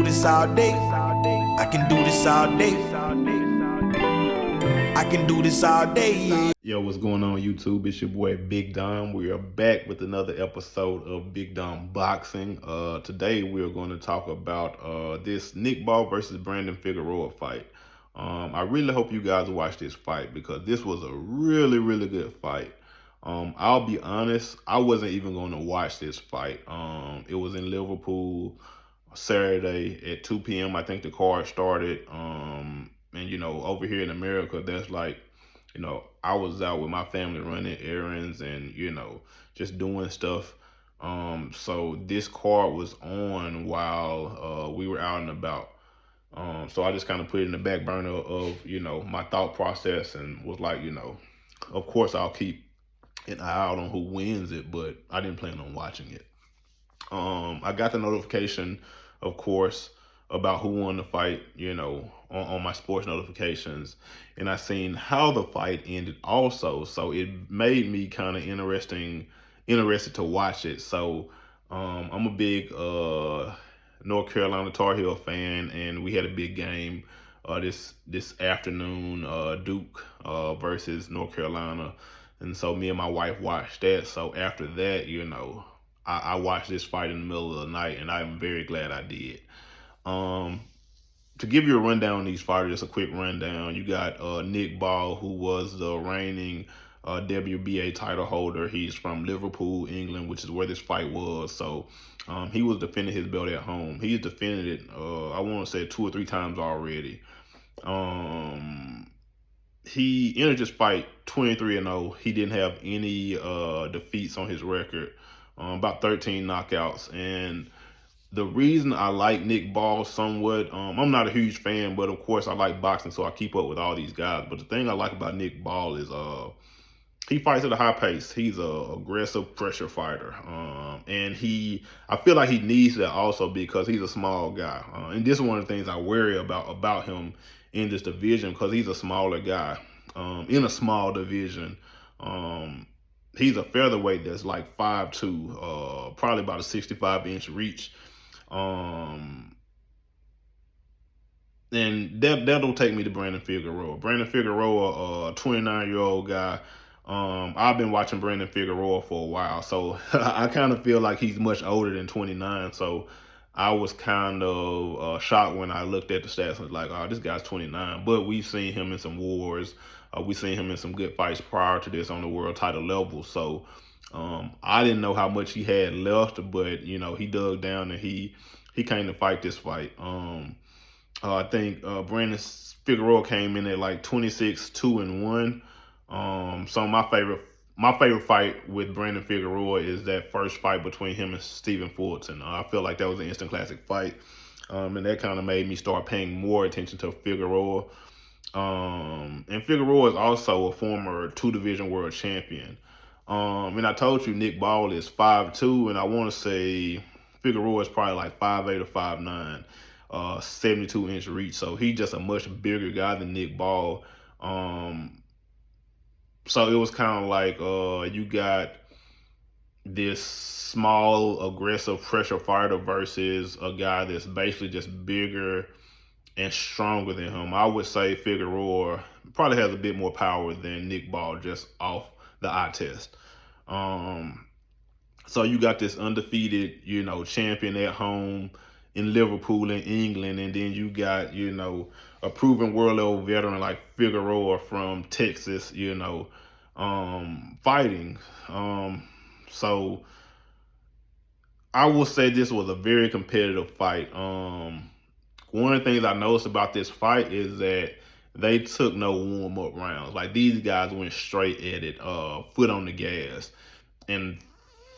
this all day. I can do this all day. I can do this all day. Yo, what's going on, YouTube? It's your boy Big Dom. We are back with another episode of Big Dom Boxing. Today we're going to talk about this Nick Ball versus Brandon Figueroa fight. I really hope you guys watch this fight because this was a really good fight. I'll be honest, I wasn't even going to watch this fight. It was in Liverpool Saturday at 2 p.m. I think the card started. And you know, over here in America, that's like, you know, I was out with my family running errands and, you know, just doing stuff. So this card was on while we were out and about. So I just kind of put it in the back burner of, you know, my thought process and was like, you know, of course I'll keep an eye out on who wins it, but I didn't plan on watching it. I got the notification, of course, about who won the fight, you know, on my sports notifications, and I seen how the fight ended also, so it made me kind of interested to watch it. So I'm a big North Carolina Tar Heel fan, and we had a big game this afternoon, Duke versus North Carolina, and so me and my wife watched that. So after that, you know, I watched this fight in the middle of the night, and I'm very glad I did. To give you a rundown on these fighters, just a quick rundown. You got Nick Ball, who was the reigning WBA title holder. He's from Liverpool, England, which is where this fight was. So he was defending his belt at home. He's defended it, I want to say 2 or 3 times already. He entered this fight 23-0. He didn't have any defeats on his record. About 13 knockouts. And the reason I like Nick Ball somewhat, I'm not a huge fan, but of course I like boxing, so I keep up with all these guys. But the thing I like about Nick Ball is he fights at a high pace. He's a aggressive pressure fighter. And I feel like he needs that also because he's a small guy. And this is one of the things I worry about him in this division because he's a smaller guy in a small division. He's a featherweight that's like 5'2", probably about a 65-inch reach. And that'll take me to Brandon Figueroa. Brandon Figueroa, 29-year-old guy. I've been watching Brandon Figueroa for a while, so I kind of feel like he's much older than 29. So I was kind of shocked when I looked at the stats and was like, oh, this guy's 29. But we've seen him in some wars. We've seen him in some good fights prior to this on the world title level. So I didn't know how much he had left, but you know, he dug down and he came to fight this fight. I think Brandon Figueroa came in at like 26-2-1. So my favorite fight with Brandon Figueroa is that first fight between him and Stephen Fulton. I feel like that was an instant classic fight, and that kind of made me start paying more attention to Figueroa. And Figueroa is also a former 2-division world champion. And I told you Nick Ball is 5'2", and I want to say Figueroa is probably like 5'8" or 5'9", 72-inch reach. So he's just a much bigger guy than Nick Ball. So it was kind of like you got this small, aggressive pressure fighter versus a guy that's basically just bigger and stronger than him. I would say Figueroa probably has a bit more power than Nick Ball just off the eye test. So you got this undefeated, you know, champion at home in Liverpool in England, and then you got, you know, a proven world level veteran like Figueroa from Texas, you know, fighting. So I will say this was a very competitive fight. One of the things I noticed about this fight is that they took no warm-up rounds. Like, these guys went straight at it, foot on the gas. And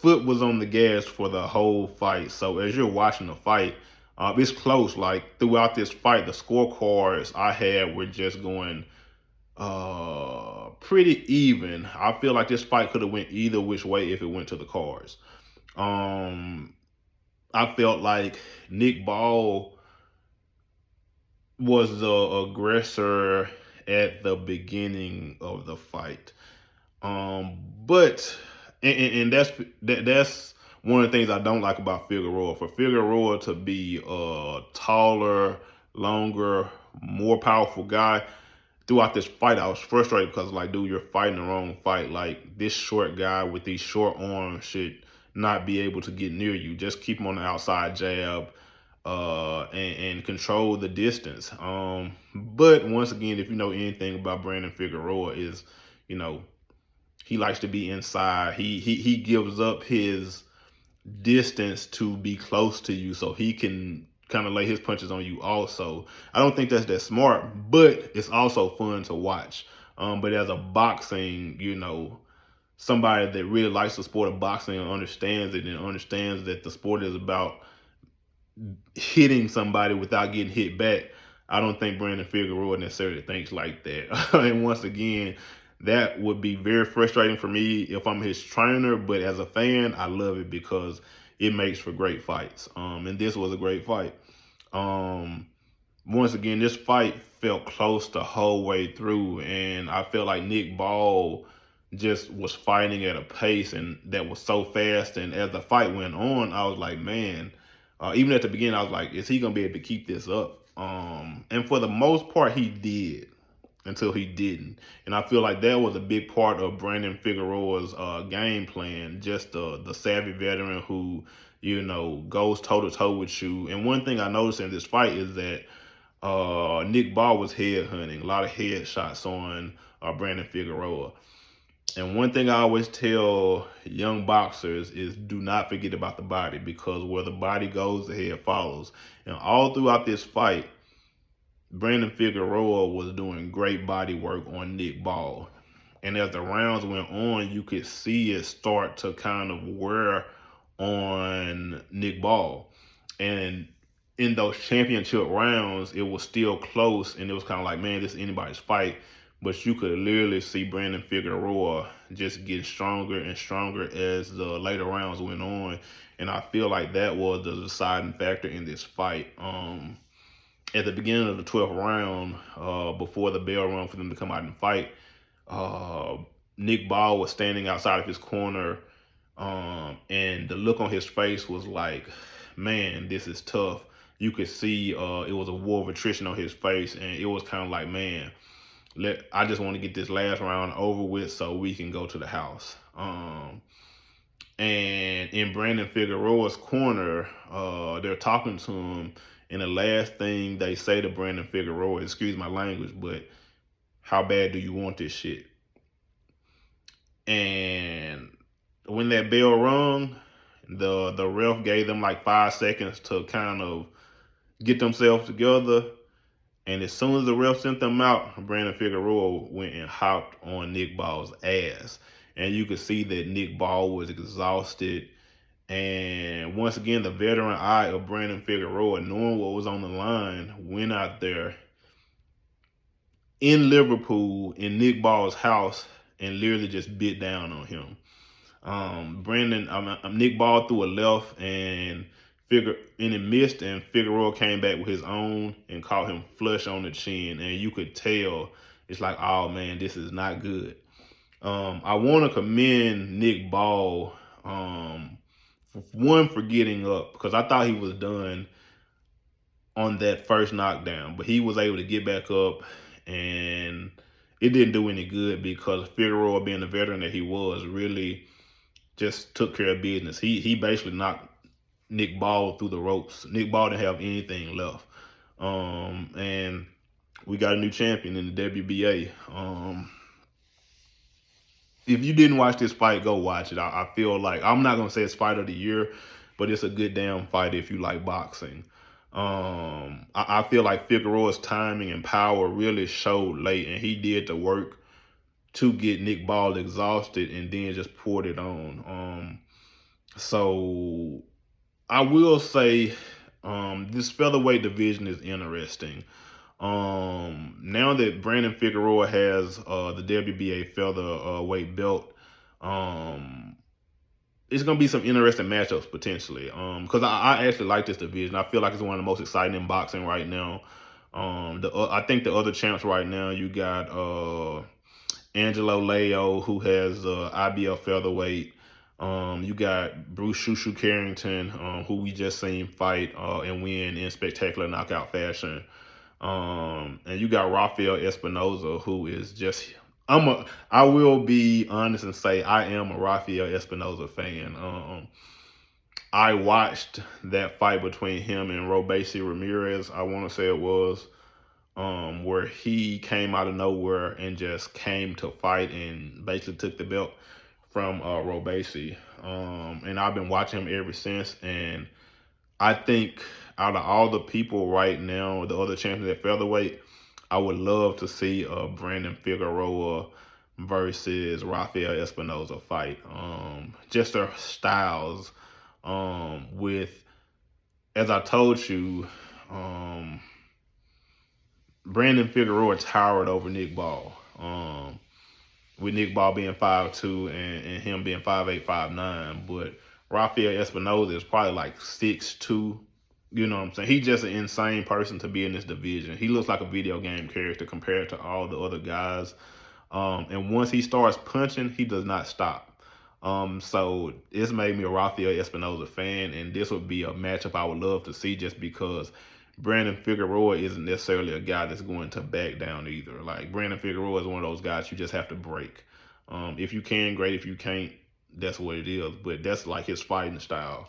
foot was on the gas for the whole fight. So as you're watching the fight, it's close. Like, throughout this fight, the scorecards I had were just going pretty even. I feel like this fight could have went either which way if it went to the cards. I felt like Nick Ball was the aggressor at the beginning of the fight. But that's one of the things I don't like about Figueroa. For Figueroa to be a taller, longer, more powerful guy, throughout this fight, I was frustrated because, like, dude, you're fighting the wrong fight. Like, this short guy with these short arms should not be able to get near you. Just keep him on the outside jab, and control the distance. But once again, if you know anything about Brandon Figueroa, is, you know, he likes to be inside. He gives up his distance to be close to you so he can kind of lay his punches on you also. I don't think that's that smart, but it's also fun to watch. But as a boxing, somebody that really likes the sport of boxing and understands it and understands that the sport is about hitting somebody without getting hit back, I don't think Brandon Figueroa necessarily thinks like that. And once again, that would be very frustrating for me if I'm his trainer, but as a fan, I love it because it makes for great fights. And this was a great fight. Once again, this fight felt close the whole way through, and I felt like Nick Ball just was fighting at a pace and that was so fast. And as the fight went on, I was like, man, even at the beginning, I was like, is he gonna be able to keep this up? And for the most part, he did until he didn't. And I feel like that was a big part of Brandon Figueroa's game plan, just the savvy veteran who, goes toe-to-toe with you. And one thing I noticed in this fight is that Nick Ball was head hunting, a lot of head shots on Brandon Figueroa. And one thing I always tell young boxers is do not forget about the body, because where the body goes, the head follows. And all throughout this fight, Brandon Figueroa was doing great body work on Nick Ball. And as the rounds went on, you could see it start to kind of wear on Nick Ball. And in those championship rounds, it was still close, and it was kind of like, man, this is anybody's fight. But you could literally see Brandon Figueroa just getting stronger and stronger as the later rounds went on. And I feel like that was the deciding factor in this fight. At the beginning of the 12th round, before the bell rung for them to come out and fight, Nick Ball was standing outside of his corner, and the look on his face was like, man, this is tough. You could see it was a war of attrition on his face, and it was kind of like, man, I just want to get this last round over with so we can go to the house. And in Brandon Figueroa's corner, they're talking to him, and the last thing they say to Brandon Figueroa, excuse my language, but how bad do you want this shit? And when that bell rung, the ref gave them like 5 seconds to kind of get themselves together. And as soon as the ref sent them out, Brandon Figueroa went and hopped on Nick Ball's ass. And you could see that Nick Ball was exhausted. And once again, the veteran eye of Brandon Figueroa, knowing what was on the line, went out there in Liverpool in Nick Ball's house and literally just bit down on him. Nick Ball threw a left and it missed, and Figueroa came back with his own and caught him flush on the chin, and you could tell it's like, oh man, this is not good. I want to commend Nick Ball, for getting up, because I thought he was done on that first knockdown, but he was able to get back up, and it didn't do any good because Figueroa, being the veteran that he was, really just took care of business. He basically knocked Nick Ball through the ropes. Nick Ball didn't have anything left. And we got a new champion in the WBA. If you didn't watch this fight, go watch it. I feel like, I'm not going to say it's fight of the year, but it's a good damn fight if you like boxing. I feel like Figueroa's timing and power really showed late, and he did the work to get Nick Ball exhausted and then just poured it on. So I will say this featherweight division is interesting. Now that Brandon Figueroa has the WBA featherweight belt, it's going to be some interesting matchups potentially. Because I actually like this division. I feel like it's one of the most exciting in boxing right now. I think the other champs right now, you got Angelo Leo, who has IBF featherweight. You got Bruce Shushu Carrington, who we just seen fight and win in spectacular knockout fashion. And you got Rafael Espinoza, who is just I will be honest and say I am a Rafael Espinoza fan. I watched that fight between him and Robesi Ramirez, I want to say it was, where he came out of nowhere and just came to fight and basically took the belt from Robesi. And I've been watching him ever since. And I think out of all the people right now, the other champions at featherweight, I would love to see Brandon Figueroa versus Rafael Espinoza fight. Just their styles. With, as I told you, Brandon Figueroa towered over Nick Ball. With Nick Ball being 5'2" and him being 5'8", 5'9". But Rafael Espinoza is probably like 6'2". You know what I'm saying? He's just an insane person to be in this division. He looks like a video game character compared to all the other guys. And once he starts punching, he does not stop. So it's made me a Rafael Espinoza fan, and this would be a matchup I would love to see just because Brandon Figueroa isn't necessarily a guy that's going to back down either. Like, Brandon Figueroa is one of those guys you just have to break. If you can, great. If you can't, that's what it is. But that's like his fighting style.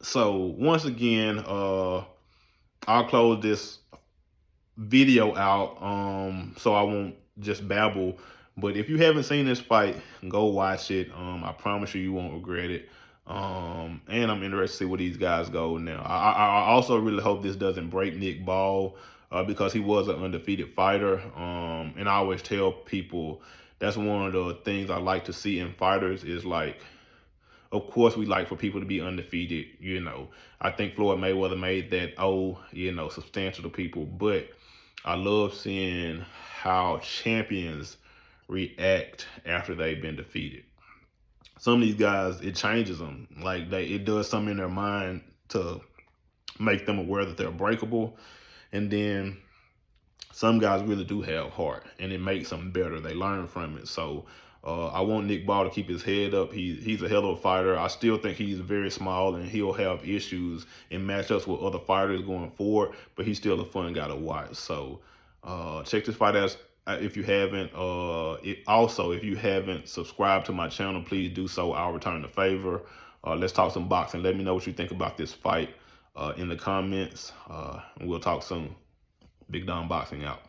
So once again, I'll close this video out so I won't just babble. But if you haven't seen this fight, go watch it. I promise you won't regret it. And I'm interested to see where these guys go now. I also really hope this doesn't break Nick Ball because he was an undefeated fighter. And I always tell people that's one of the things I like to see in fighters is, like, of course we like for people to be undefeated. You know, I think Floyd Mayweather made that, substantial to people. But I love seeing how champions react after they've been defeated. Some of these guys, it changes them. Like, it does something in their mind to make them aware that they're breakable. And then some guys really do have heart, and it makes them better. They learn from it. So I want Nick Ball to keep his head up. He's a hell of a fighter. I still think he's very small, and he'll have issues in matchups with other fighters going forward, but he's still a fun guy to watch. So check this fight out if you haven't. Also, if you haven't subscribed to my channel, please do so. I'll return the favor. Let's talk some boxing. Let me know what you think about this fight in the comments, and we'll talk soon. Big Dom Boxing out.